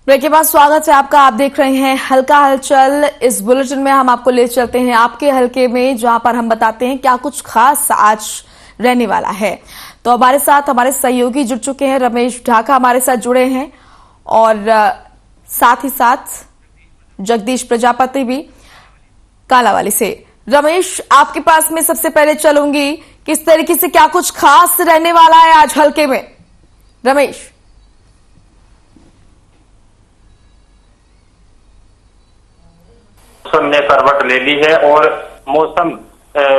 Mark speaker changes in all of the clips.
Speaker 1: Break के बाद स्वागत है आपका। आप देख रहे हैं हल्का हलचल। इस बुलेटिन में हम आपको ले चलते हैं आपके हल्के में, जहां पर हम बताते हैं क्या कुछ खास आज रहने वाला है। तो हमारे साथ हमारे सहयोगी जुड़ चुके हैं, रमेश ढाका हमारे साथ जुड़े हैं और साथ ही साथ जगदीश प्रजापति भी कालावाली से। रमेश, आपके पास में सबसे पहले चलूंगी, किस तरीके से क्या कुछ खास रहने वाला है आज हल्के में? रमेश।
Speaker 2: मौसम ने करवट ले ली है और मौसम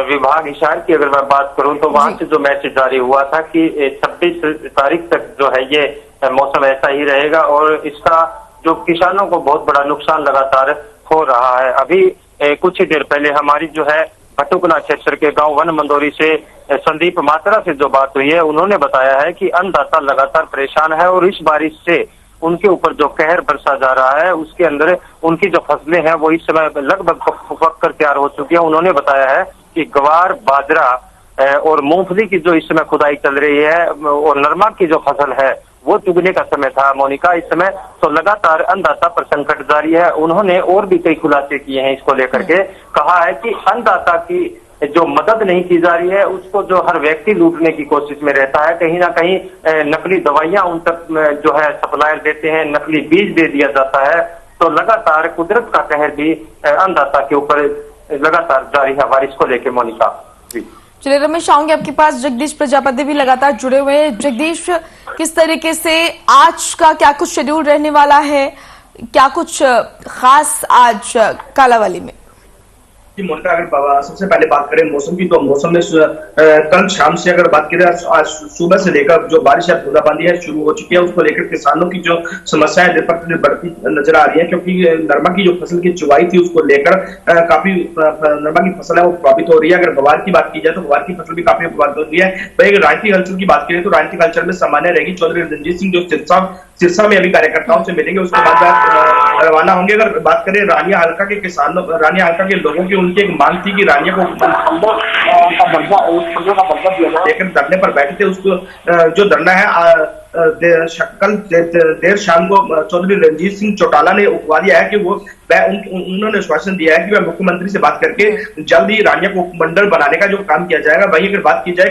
Speaker 2: विभाग हिसार की अगर मैं बात करूं तो वहां से जो मैसेज जारी हुआ था कि 26 तारीख तक जो है ये मौसम ऐसा ही रहेगा और इसका जो किसानों को बहुत बड़ा नुकसान लगातार हो रहा है। अभी कुछ ही देर पहले हमारी जो है भटुकना क्षेत्र के गांव वन मंदोरी से संदीप मात्रा से जो बात हुई है, उन्होंने बताया है कि अन्नदाता लगातार परेशान है और इस बारिश से उनके ऊपर जो कहर बरसा जा रहा है उसके अंदर उनकी जो फसलें हैं वो इस समय लगभग पक कर तैयार हो चुकी है। उन्होंने बताया है कि ग्वार, बाजरा और मूंगफली की जो इस समय खुदाई चल रही है और नरमा की जो फसल है वो चुगने का समय था मोनिका इस समय, तो लगातार अन्नदाता पर संकट जारी है। उन्होंने और भी कई खुलासे किए हैं इसको लेकर के। कहा है कि अन्नदाता की जो मदद नहीं की जा रही है उसको जो हर व्यक्ति लूटने की कोशिश में रहता है। कहीं ना कहीं नकली दवाइयां उन तक जो है सप्लायर देते हैं, नकली बीज दे दिया जाता है। तो लगातार कुदरत का कहर भी अन्नदाता के ऊपर लगातार जारी है बारिश को लेकर मोनिका जी।
Speaker 1: चलिए रमेश, आऊंगे आपके पास। जगदीश प्रजापति भी लगातार जुड़े हुए हैं। जगदीश, किस तरीके से आज का क्या कुछ शेड्यूल रहने वाला है, क्या कुछ खास आज कालावाली में?
Speaker 3: मोनिका, अगर सबसे पहले बात करें मौसम की तो मौसम में कल शाम से अगर बात करें आज सुबह से लेकर जो बारिश है बूंदाबांदी है शुरू हो चुकी है, उसको लेकर किसानों की जो समस्या है बढ़ती नजर आ रही है। क्योंकि नरमा की जो फसल की चुवाई थी उसको लेकर काफी नरमा की फसल है वो प्रभावित हो रही है। अगर गवार की बात की जाए तो गवार की फसल भी काफी प्रभावित हो रही है। वही अगर राजनीतिक हलचल की बात करें तो राजनीतिक हलचल में सामान्य रहेगी। चौधरी रणजीत सिंह जो सिरसा में अभी कार्यकर्ताओं से मिलेंगे, उसके बाद रवाना होंगे। अगर बात करें रानिया हल्का के किसानों, रानिया हल्का के लोगों की उनकी एक मांग थी कि रानिया को लेकर धरने पर बैठे थे। उसको जो धरना है कल देर शाम को चौधरी रणजीत सिंह चौटाला ने उठवा दिया है कि वो उन्होंने आश्वासन दिया है कि वह मुख्यमंत्री से बात करके जल्द ही रानिया को उपमंडल बनाने का जो काम किया जाएगा। वहीं अगर बात की जाए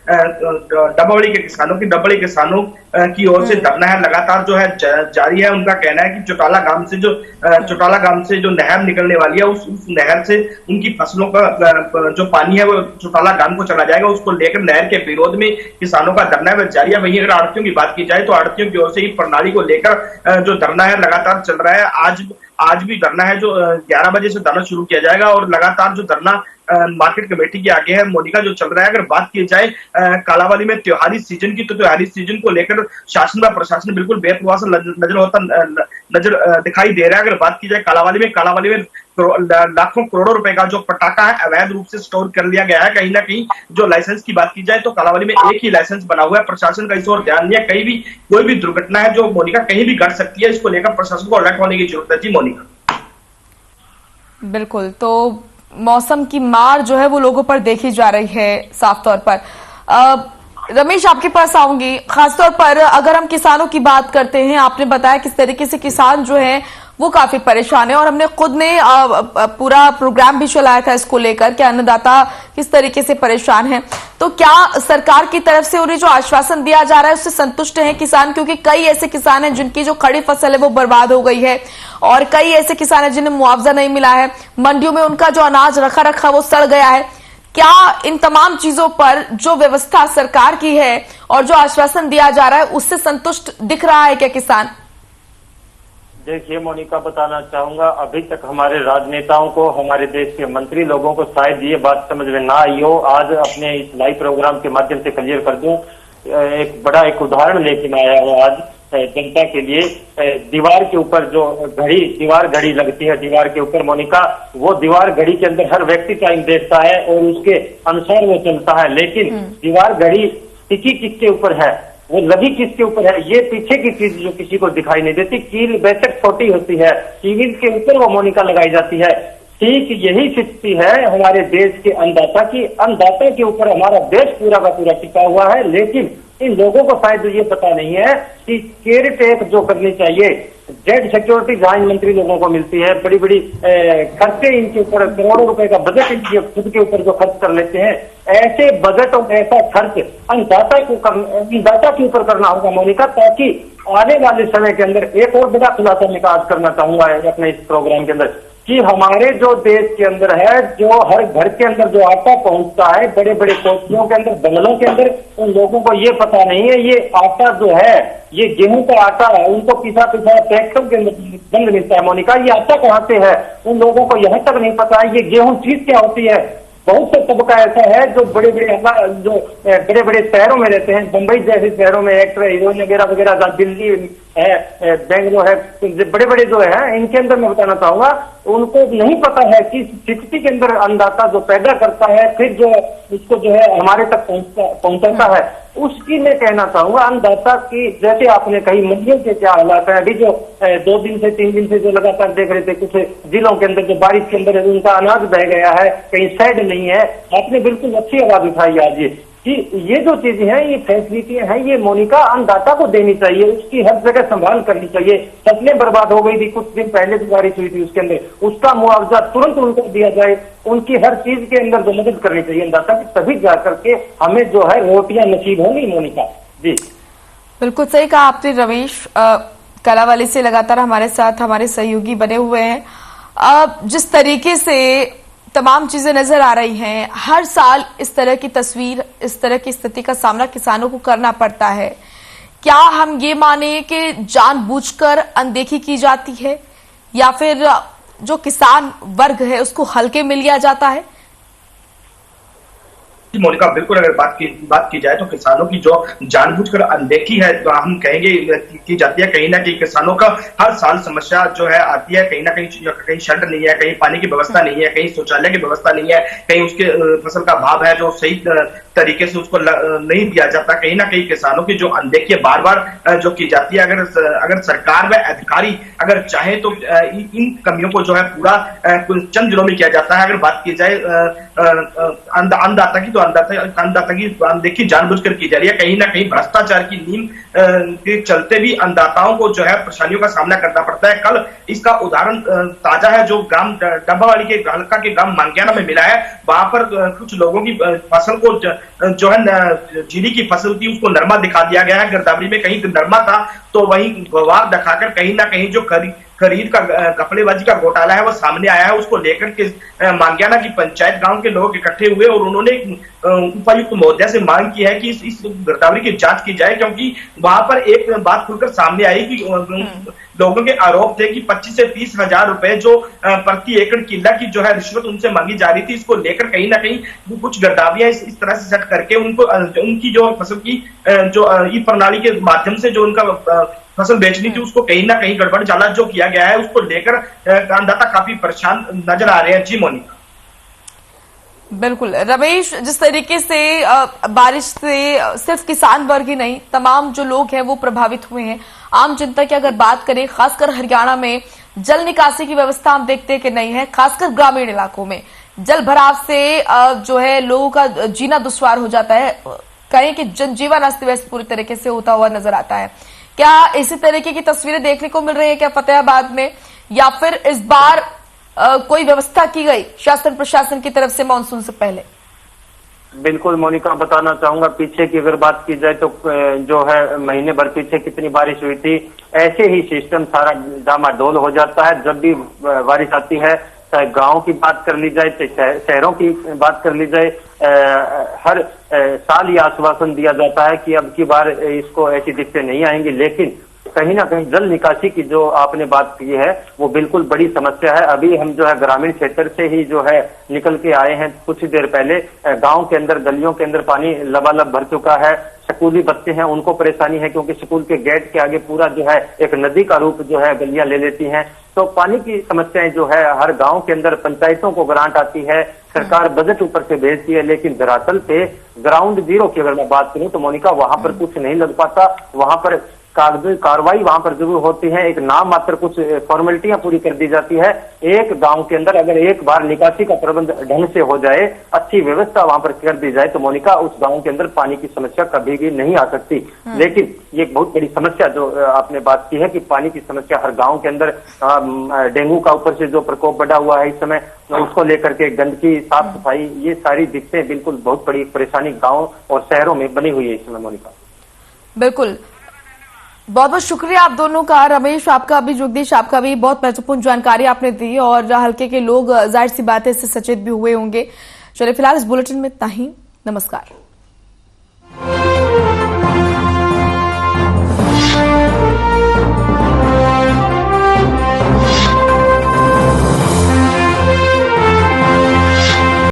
Speaker 3: डब्बावली के किसानों की, डब्बावली किसानों की ओर से धरना है लगातार जो है जारी है। उनका कहना है कि चौटाला गांव से जो नहर निकलने वाली है उस नहर से उनकी फसलों का जो पानी है वो चौटाला गांव को चला जाएगा। उसको लेकर नहर के विरोध में किसानों का धरना है जारी है। वहीं अगर आड़तियों की बात की जाए तो आड़तियों की ओर से ही प्रणाली को लेकर जो धरना है लगातार चल रहा है। आज भी धरना है जो 11 बजे से धरना शुरू किया जाएगा और लगातार जो धरना मार्केट कमेटी के आगे है मोनिका जो चल रहा है। अगर बात की जाए कालावाली में त्योहारी सीजन की, तो त्योहारी सीजन को लेकर शासन व प्रशासन बिल्कुल बेतुआस नजर दिखाई दे रहा है। अगर बात की जाए कालावाली में लाखों करोड़ों रुपए का जो पटाखा है अवैध रूप से स्टोर कर लिया गया है। कहीं ना कहीं जो लाइसेंस की बात की जाए तो कालावाली में एक ही लाइसेंस बना हुआ है। प्रशासन का इस ओर ध्यान दिया, कहीं भी कोई भी दुर्घटना है जो मोनिका कहीं भी घट सकती है, इसको लेकर प्रशासन को अलर्ट होने की जरूरत है। जी मोनिका।
Speaker 1: बिल्कुल, तो मौसम की मार जो है वो लोगों पर देखी जा रही है साफ तौर पर। रमेश, आपके पास आऊंगी। खासतौर पर अगर हम किसानों की बात करते हैं, आपने बताया किस तरीके से किसान जो है वो काफी परेशान है और हमने खुद ने पूरा प्रोग्राम भी चलाया था इसको लेकर कि अन्नदाता किस तरीके से परेशान है। तो क्या सरकार की तरफ से उन्हें जो आश्वासन दिया जा रहा है उससे संतुष्ट हैं किसान? क्योंकि कई ऐसे किसान हैं जिनकी जो खड़ी फसल है वो बर्बाद हो गई है और कई ऐसे किसान हैं जिन्हें मुआवजा नहीं मिला है, मंडियों में उनका जो अनाज रखा वो सड़ गया है। क्या इन तमाम चीजों पर जो व्यवस्था सरकार की है और जो आश्वासन दिया जा रहा है उससे संतुष्ट दिख रहा है क्या किसान?
Speaker 2: देखिए मोनिका, बताना चाहूंगा अभी तक हमारे राजनेताओं को, हमारे देश के मंत्री लोगों को शायद ये बात समझ में ना आई हो। आज अपने इस लाइव प्रोग्राम के माध्यम से क्लियर कर दूं, एक उदाहरण लेके मैं आया हूँ आज जनता के लिए। दीवार के ऊपर जो दीवार घड़ी लगती है, दीवार के ऊपर मोनिका, वो दीवार घड़ी के अंदर हर व्यक्ति टाइम देखता है और उसके अनुसार वो चलता है। लेकिन दीवार घड़ी टिकी किसके ऊपर है, वो लगी किसके ऊपर है, ये पीछे की चीज जो किसी को दिखाई नहीं देती। कील बेशक छोटी होती है, कील के ऊपर वो मोनिका लगाई जाती है। ठीक यही स्थिति है हमारे देश के अन्नदाता की। अन्नदाता के ऊपर हमारा देश पूरा का पूरा टिका हुआ है, लेकिन इन लोगों को शायद ये पता नहीं है कि केयर टेक जो करनी चाहिए, जेड सिक्योरिटी जहां मंत्री लोगों को मिलती है, बड़ी बड़ी खर्चे इनके ऊपर, करोड़ों रुपए का बजट इनके खुद के ऊपर जो खर्च कर लेते हैं, ऐसे बजट और ऐसा खर्च अन्नदाता के ऊपर करना होगा मोनिका, ताकि आने वाले समय के अंदर एक और बड़ा खुलासा मैं आज करना चाहूंगा अपने इस प्रोग्राम के अंदर कि हमारे जो देश के अंदर है, जो हर घर के अंदर जो आटा पहुंचता है, बड़े बड़े कोठियों के अंदर, बंगलों के अंदर, उन लोगों को ये पता नहीं है ये आटा जो है, ये गेहूं का आटा है, उनको पिसा पिसा पैकेटों के अंदर बंद मिलता है मोनिका। ये आटा कहाँ से है उन लोगों को यहाँ तक नहीं पता है। ये गेहूं चीज क्या होती है। बहुत से तबका ऐसा है जो बड़े बड़े शहरों में रहते हैं, मुंबई जैसे शहरों में एक्टर, हीरोइन वगैरह वगैरह, दिल्ली है, बेंगलोर है, बड़े बड़े जो है, इनके अंदर मैं बताना चाहूंगा उनको नहीं पता है कि 60 के अंदर अन्नदाता जो पैदा करता है, फिर जो इसको जो है हमारे तक पहुंचाता है, उसकी मैं कहना चाहूंगा अन्नदाता की, जैसे आपने कही मंडियों के क्या हालात है अभी, जो 2 दिन से 3 दिन से जो लगातार देख रहे थे, कुछ जिलों के अंदर जो बारिश के अंदर उनका अनाज बह गया है, कहीं शेड नहीं है। आपने बिल्कुल अच्छी आवाज उठाई आज कि ये जो चीजें हैं, ये फैसिलिटियां हैं, ये मोनिका अन्नदाता को देनी चाहिए, उसकी हर जगह संभाल करनी चाहिए। फसलें बर्बाद हो गई थी कुछ दिन पहले जो बारिश हुई थी, उसके अंदर उसका मुआवजा तुरंत उनको दिया जाए, उनकी हर चीज के अंदर जो मदद करनी चाहिए अन्नदाता की, तभी जाकर के हमें जो है रोटियां नसीब होंगी मोनिका जी।
Speaker 1: बिल्कुल सही कहा आपने रमेश। कलावाली से लगातार हमारे साथ हमारे सहयोगी बने हुए हैं। जिस तरीके से तमाम चीजें नजर आ रही हैं, हर साल इस तरह की तस्वीर, इस तरह की स्थिति का सामना किसानों को करना पड़ता है। क्या हम ये माने कि जानबूझकर अनदेखी की जाती है या फिर जो किसान वर्ग है उसको हल्के में लिया जाता है?
Speaker 3: मोनिका, बिल्कुल अगर बात की जाए तो किसानों की जो जानबूझकर अनदेखी है, तो हम कहेंगे की जाती है। कहीं ना कहीं किसानों का हर साल समस्या जो है आती है, कहीं ना कहीं शेल्टर नहीं है, कहीं पानी की व्यवस्था नहीं है, कहीं शौचालय की व्यवस्था नहीं है, कहीं उसके फसल का भाव है जो सही तरीके से उसको नहीं दिया जाता। कहीं ना कहीं किसानों की जो अनदेखी बार बार जो की जाती है, अगर सरकार व अधिकारी अगर चाहे तो इन कमियों को जो है पूरा चंद दिनों में किया जाता है। अगर बात की जाए अन्नदाता की, तो अन्नदाता की अनदेखी जानबूझकर की जा रही है। कहीं ना कहीं भ्रष्टाचार की नींव के चलते भी अन्नदाताओं को जो है परेशानियों का सामना करना पड़ता है। कल इसका उदाहरण ताजा है जो ग्राम डब्बावाड़ी के हल्का के ग्राम मांगियाना में मिला है। वहां पर कुछ लोगों की फसल को जो है जीरी की फसल थी, उसको नरमा दिखा दिया गया है। गिरदावरी में कहीं नरमा था तो वहीं गवार दिखाकर कहीं ना कहीं जो खरीद का कपड़ेबाजी का घोटाला है वो सामने आया है। उसको लेकर के मांगियाना की पंचायत गांव के लोग इकट्ठे हुए और उन्होंने उपायुक्त महोदय से मांग की है कि इस गिरदावरी की जांच की जाए, क्योंकि वहां पर एक बात खुलकर सामने आई कि लोगों के आरोप थे कि 25 से 30 हजार रुपए जो प्रति एकड़ किला की जो है रिश्वत उनसे मांगी जा रही थी। इसको लेकर कहीं ना कहीं कुछ गिरदावरियां इस तरह से सेट करके उनको उनकी जो फसल की जो ई प्रणाली के माध्यम से जो उनका फसल बेचनी थी, उसको कहीं ना कहीं गड़बड़ जाला जो किया गया है, उसको लेकर अन्नदाता काफी परेशान नजर आ रहे हैं। जी मोनिका।
Speaker 1: बिल्कुल रमेश, जिस तरीके से बारिश से सिर्फ किसान वर्ग ही नहीं, तमाम जो लोग हैं वो प्रभावित हुए हैं। आम जनता की अगर बात करें, खासकर हरियाणा में जल निकासी की व्यवस्था हम देखते हैं कि नहीं है, खासकर ग्रामीण इलाकों में जल भराव से जो है लोगों का जीना दुश्वार हो जाता है। कहें कि जनजीवन अस्त व्यस्त पूरी तरीके से होता हुआ नजर आता है। क्या इसी तरीके की तस्वीरें देखने को मिल रही है क्या फतेहाबाद में, या फिर इस बार कोई व्यवस्था की गई शासन प्रशासन की तरफ से मानसून से पहले?
Speaker 2: बिल्कुल मोनिका, बताना चाहूंगा पीछे की अगर बात की जाए तो जो है महीने भर पीछे कितनी बारिश हुई थी, ऐसे ही सिस्टम सारा डामाडोल हो जाता है जब भी बारिश आती है। चाहे गांव की बात कर ली जाए, चाहे शहरों की बात कर ली जाए, हर साल ये आश्वासन दिया जाता है कि अब की बार इसको ऐसी दिक्कतें नहीं आएंगी, लेकिन कहीं ना कहीं जल निकासी की जो आपने बात की है वो बिल्कुल बड़ी समस्या है। अभी हम जो है ग्रामीण क्षेत्र से ही जो है निकल के आए हैं कुछ देर पहले। गांव के अंदर गलियों के अंदर पानी लबालब भर चुका है। स्कूली बच्चे हैं उनको परेशानी है क्योंकि स्कूल के गेट के आगे पूरा जो है एक नदी का रूप जो है गलियां ले लेती हैं। तो पानी की समस्याएं जो है हर गांव के अंदर पंचायतों को ग्रांट आती है, सरकार बजट ऊपर से भेजती है, लेकिन धरातल पे ग्राउंड जीरो की अगर मैं बात करूं तो मोनिका वहां पर कुछ नहीं लग पाता। वहां पर कागजी कार्रवाई वहां पर जरूर होती है, एक नाम मात्र कुछ फॉर्मेलिटियां पूरी कर दी जाती है। एक गांव के अंदर अगर एक बार निकासी का प्रबंध ढंग से हो जाए, अच्छी व्यवस्था वहां पर कर दी जाए, तो मोनिका उस गांव के अंदर पानी की समस्या कभी भी नहीं आ सकती। लेकिन ये एक बहुत बड़ी समस्या जो आपने बात की है कि पानी की समस्या हर गांव के अंदर, डेंगू का ऊपर से जो प्रकोप बढ़ा हुआ है इस समय, उसको लेकर के गंदगी, साफ सफाई, ये सारी दिक्कतें बिल्कुल बहुत बड़ी परेशानी गांव और शहरों में बनी हुई है इस समय मोनिका।
Speaker 1: बिल्कुल, बहुत बहुत शुक्रिया आप दोनों का, रमेश आपका भी, जगदीश आपका भी। बहुत महत्वपूर्ण जानकारी आपने दी और हल्के के लोग जाहिर सी बात है इससे सचेत भी हुए होंगे। चलिए फिलहाल इस बुलेटिन में इतना ही। नमस्कार।